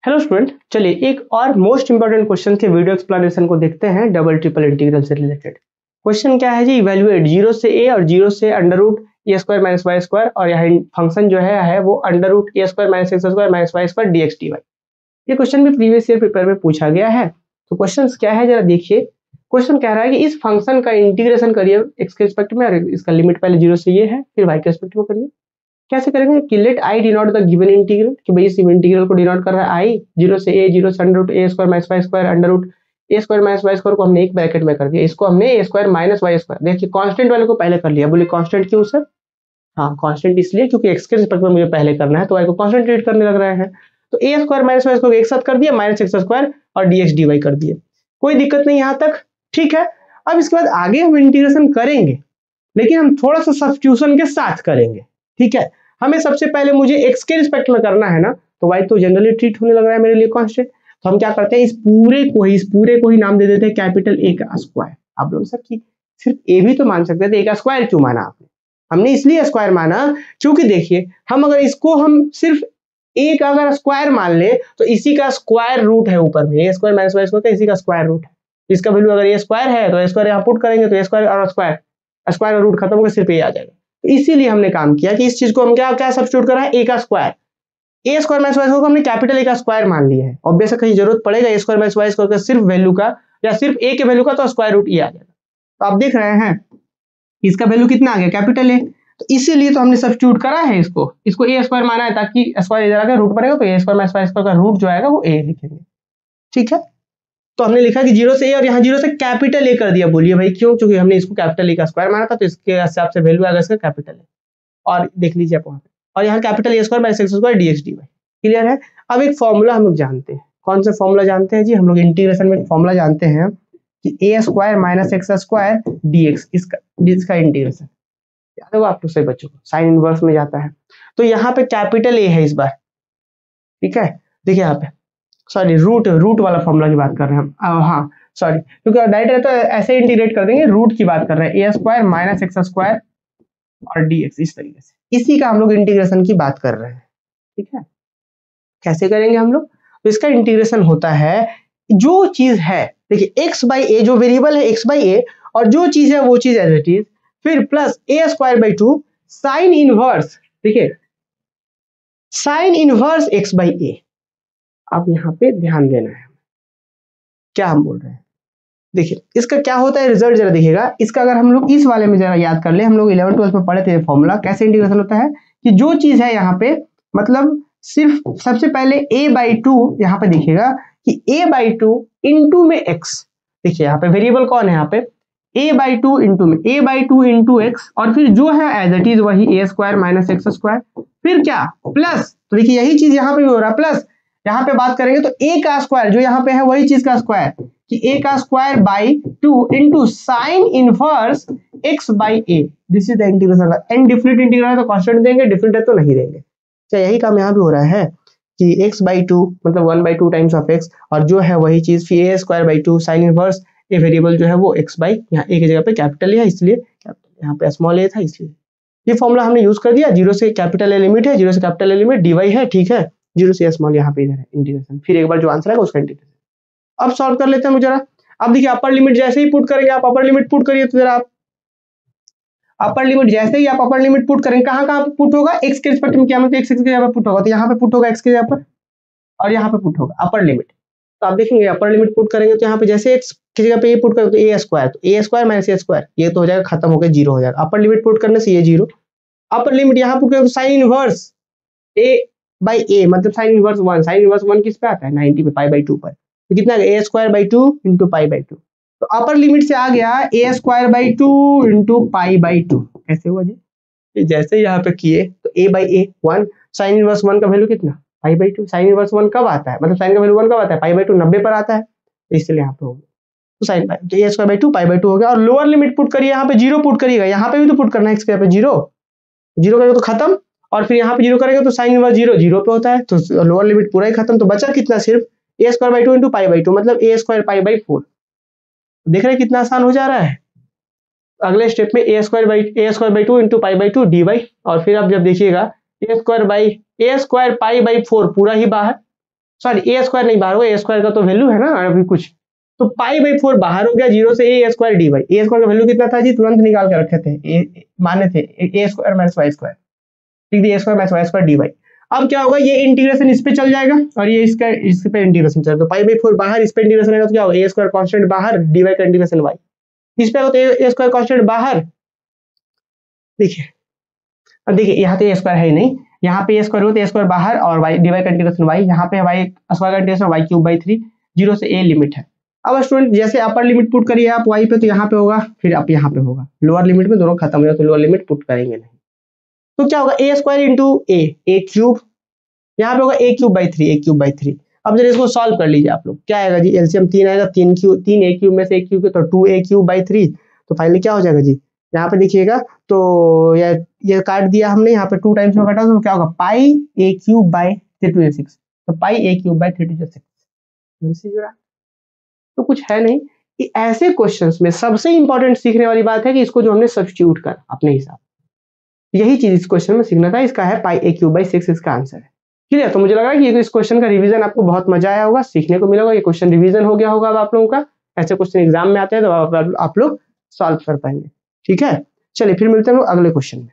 Hello student, चलिए एक और मोस्ट इंपॉर्टेंट क्वेश्चन के वीडियो एक्सप्लेनेशन को देखते हैं डबल ट्रिपल इंटीग्रल से रिलेटेड। क्वेश्चन क्या है जी, इवैल्यूएट 0 से a और 0 से under root A square minus Y square, और यहाँ फंक्शन जो है वो under root A square minus x square minus Y square D x D Y. ये क्वेश्चन भी प्रीवियस ईयर पेपर में पूछा गया है। तो क्वेश्चन क्या है जरा देखिए। क्वेश्चन कह रहा है कि इस फंक्शन का इंटीग्रेशन करिए एक्स के रिस्पेक्ट में, और इसका लिमिट पहले 0 से ये है, फिर वाई के रिस्पेक्ट में करिए। कैसे करेंगे कि let I denote the given integral, कि भाई इस इंटीग्रल को डिनोट कर रहा है आई, 0 से a, 0 से under root A square minus Y square, under root A square minus Y square को हमने एक ब्रैकेट में कर दिया, इसको हमने A square minus Y square, देखिए कांस्टेंट वाले को पहले कर लिया। बोले कांस्टेंट क्यों सर? हाँ कांस्टेंट इसलिए क्योंकि एक्स के रिस्पेक्ट में मुझे पहले करना है, तो वाई को कांस्टेंट ट्रीट करने लग रहे हैं। तो ए स्क्वायर माइनस वाई स्क्वायर एक साथ कर दिया, माइनस एक्स स्क्वायर और डी एक्स डी वाई कर दिए। कोई दिक्कत नहीं यहाँ तक, ठीक है। अब इसके बाद आगे हम इंटीग्रेशन करेंगे, लेकिन हम थोड़ा सा सब्स्टिट्यूशन के साथ करेंगे, ठीक है। हमें सबसे पहले मुझे x के रिस्पेक्ट में करना है ना, तो y तो जनरली ट्रीट होने लग रहा है मेरे लिए कांस्टेंट। तो हम क्या करते हैं, इस पूरे को ही नाम दे देते हैं कैपिटल A का स्क्वायर। आप लोग सर कि सिर्फ A भी तो मान सकते थे, A का स्क्वायर क्यों माना आपने? हमने इसलिए स्क्वायर माना क्योंकि देखिए हम अगर इसको हम सिर्फ A का अगर स्क्वायर मान ले तो इसी का स्क्वायर रूट है ऊपर में, a square minus Y square का इसी का स्क्वायर रूट है। इसका वैल्यू अगर a स्क्वायर है तो a स्क्वायर यहाँ पुट करेंगे तो a स्क्वायर और स्क्वायर और रूट खत्म होकर सिर्फ a आ जाएगा। तो इसीलिए हमने काम किया कि इस चीज को हम क्या सब्स्टिट्यूट करा है, a का स्क्वायर। ए स्क्वायर माइनस वाई स्क्वायर को हमने कैपिटल A का स्क्वायर मान लिया है। ऑब्वियस है कहीं जरूरत पड़ेगा ए स्क्वायर माइनस वाई स्क्वायर का सिर्फ वैल्यू का या सिर्फ a के वैल्यू का, तो स्क्वायर रूट a आ जाएगा। तो आप देख रहे हैं इसका वैल्यू कितना आ गया, कैपिटल A। तो इसीलिए तो हमने सब्स्टिट्यूट करा है, इसको a स्क्वायर माना है ताकि स्क्वायर इधर आकर रूट बनेगा, तो a square minus Y square का रूट जो आएगा वो a लिखेंगे, ठीक है। तो हमने लिखा कि 0 से a और यहाँ 0 से कैपिटल A कर दिया। बोलिए भाई क्यों? क्योंकि हमने इसको कैपिटल A का स्क्वायर माना था, तो इसके हिसाब से वैल्यू आएगा इसका कैपिटल A। और देख लीजिए आप वहां पे, और यहाँ capital A square minus x square D x D y. Clear है। अब एक फॉर्मूला हम लोग जानते हैं, कौन सा फॉर्मूला जानते हैं जी? हम लोग इंटीग्रेशन में फॉर्मूला जानते हैं कि a square minus x square D x, इसका इंटीग्रेशन याद होगा आप लोग सभी बच्चों को, साइन इनवर्स में जाता है। तो यहाँ पे कैपिटल A है इस बार, ठीक है। देखिए यहाँ पे सॉरी रूट वाला फॉर्मूला की बात कर रहे हैं हम, हाँ सॉरी, क्योंकि डायरेक्ट है तो ऐसे इंटीग्रेट कर देंगे। रूट की बात कर रहे हैं, a square minus x square और dx, इस तरीके से इसी का हम लोग इंटीग्रेशन की बात कर रहे हैं, ठीक है। कैसे करेंगे हम लोग? तो इसका इंटीग्रेशन होता है, जो चीज है देखिए x बाई ए, जो वेरिएबल है x बाई ए, और जो चीज है वो चीज एज इट इज, फिर plus a square by 2 sine inverse, देखिए साइन इनवर्स x बाई ए। आप यहाँ पे ध्यान देना है क्या हम बोल रहे हैं। देखिए इसका क्या होता है रिजल्ट जरा देखिएगा। इसका अगर हम लोग इस वाले में जरा याद कर ले, हम लोग 11 12 में पढ़े थे फॉर्मूला, कैसे इंटीग्रेशन होता है कि जो चीज है यहाँ पे, मतलब सिर्फ सबसे पहले a बाई 2, यहाँ पे देखिएगा कि a बाई 2 इंटू में x, देखिए यहाँ पे वेरिएबल कौन है, यहाँ पे a बाई 2 इंटू में a बाई 2 इंटू एक्स, और फिर जो है एज इट इज वही a square minus x square, फिर क्या प्लस, तो देखिए यही चीज यहाँ पे भी हो रहा है प्लस। यहाँ पे बात करेंगे तो a का स्क्वायर जो यहाँ पे है वही चीज का स्क्वायर, कि a का square by 2 into sine inverse x by a, this is the integration. And different integral है तो कांस्टेंट देंगे, डिफरेंट है तो नहीं देंगे। तो यही काम यहाँ भी हो रहा है कि x बाई 2 मतलब 1 बाई 2 टाइम्स ऑफ x, और जो है वही चीज फिर a square by 2 sine inverse a variable जो है वो x बाई, यहाँ a की जगह पे कैपिटल है इसलिए कैपिटल, यहाँ पे स्मॉल a था इसलिए ये फॉर्मूला हमने यूज कर दिया। 0 से कैपिटल A लिमिट है, 0 से कैपिटल A लिमिट dy है, ठीक है। 0 से स्मॉल यहाँ पे इधर है इंटीग्रेशन, फिर एक बार जो आंसर आएगा उसका इंटीग्रेशन। अब सॉल्व कर लेते हैं जरा। अब देखिए अपर लिमिट जैसे ही पुट करेंगे, आप अपर लिमिट पुट करिए तो जरा आप अपर लिमिट जैसे ही आप अपर लिमिट पुट करेंगे, कहाँ पुट होगा, x के रिस्पेक्ट में, क्या मतलब x की जगह पे पुट होगा, तो यहाँ पे पुट होगा x की जगह पर, और यहाँ पे पुट होगा अपर लिमिट। तो आप देखेंगे अपर लिमिट पुट करेंगे तो यहाँ पे जैसे x की जगह पे ये पुट करेंगे तो a स्क्वायर, तो a square minus a square ये तो हो जाएगा, खत्म हो गया, 0 हो जाएगा। अपर लिमिट पुट करने से ये 0, अपर लिमिट यहाँ पुट करेंगे तो sine inverse a by a मतलब साइन इनवर्स 1, साइन इनवर्स 1 किस पे आता है 90 पे, पाई बाई 2 पर, तो कितना a square by 2 into pi by 2। तो अपर लिमिट से आ गया a square by 2 into pi by 2। कैसे हुआ जी? जैसे यहाँ पे किए तो a by a 1, sine inverse 1 का वैल्यू कितना पाई बाई 2। साइन इनवर्स 1 कब आता है, मतलब साइन का वैल्यू 1 कब आता है, पाई बाई 2 90 पर आता है, तो इसलिए यहाँ पे हो गया तो साइन पाई, तो a square by 2 pi by 2 हो गया। और लोअर लिमिट पुट करिए, यहाँ पे 0 पुट करिएगा, यहाँ पे भी तो पुट करना है, x के यहाँ पे 0 करेगा तो खत्म, और फिर यहाँ पे 0 करेगा तो साइन इनवर्स 0 पे होता है, तो लोअर लिमिट पूरा ही खत्म। तो बचा कितना, सिर्फ a square by 2 into pi by 2 मतलब a स्क्वायर पाई बाई 4। देख रहे हैं कितना आसान हो जा रहा है। अगले स्टेप में a square by 2 into pi by 2 dy, और फिर आप जब देखिएगा a स्क्वायर पाई बाई 4 पूरा ही बाहर, सॉरी ए स्क्वायर नहीं बाहर होगा, ए स्क्वायर का तो वैल्यू है ना अभी कुछ, तो पाई बाई 4 बाहर हो गया, 0 से ए स्क्वायर डी वाई। ए स्क्वायर का वैल्यू कितना था जी, तुरंत निकाल के रखे थे, माने थे A square minus Y square, ठीक है, A square minus Y square D Y. अब क्या होगा, ये इंटीग्रेशन इस पे चल जाएगा और ये इसका इस पे इंटीग्रेशन चलेगा, तो पाई बाई 4 बाहर, इस पे इंटीग्रेशन आएगा तो क्या होगा, ए स्क्वायर कांस्टेंट बाहर, डी वाई का इंटीग्रेशन वाई, इस पे आएगा तो ए स्क्वायर कांस्टेंट बाहर। देखिए अब देखिए यहाँ तो ए स्क्वायर है ही नहीं, यहाँ पे ए स्क्वायर हो तो ए स्क्वायर बाहर और वाई डी वाई का इंटीग्रेशन वाई, यहाँ पे वाई स्क्वायर का इंटीग्रेशन वाई क्यूब बाई 3, 0 से ए लिमिट है। अब स्टूडेंट जैसे अपर लिमिट पुट करिए आप वाई पे तो यहाँ पे होगा, फिर आप यहाँ पे होगा, लोअर लिमिट में दोनों खत्म हो जाए तो लोअर लिमिट पुट करेंगे नहीं, तो क्या होगा A square into A cube, यहाँ पे होगा A cube by 3, A cube by 3। अब जरा इसको सॉल्व कर लीजिए आप लोग, क्या आएगा जी, एलसीएम 3 आएगा, 3 ए क्यूब में से ए क्यूब तो 2 ए क्यूब बाई 3, तो फाइनली क्या हो जाएगा जी, यहाँ पे देखिएगा तो ये काट दिया हमने, यहाँ पे 2 टाइम्स में काटा तो क्या होगा, पाई ए क्यूब बाई 3 टू 6, तो पाई ए क्यूब बाई 3 टू 6। तो कुछ है नहीं, ऐसे क्वेश्चंस में सबसे इंपॉर्टेंट सीखने वाली बात है कि इसको जो हमने सब्स्टिट्यूट कर अपने हिसाब, यही चीज इस क्वेश्चन में सीखना था, इसका है पाई ए क्यूब बाई 6 इसका आंसर है। ठीक है, तो मुझे लग रहा है कि इस क्वेश्चन का रिवीजन आपको बहुत मजा आया होगा, सीखने को मिला होगा, ये क्वेश्चन रिवीजन हो गया होगा अब आप लोगों का, ऐसे क्वेश्चन एग्जाम में आते हैं तो आप लोग सॉल्व कर पाएंगे। ठीक है, चलिए फिर मिलते हैं लोग अगले क्वेश्चन में।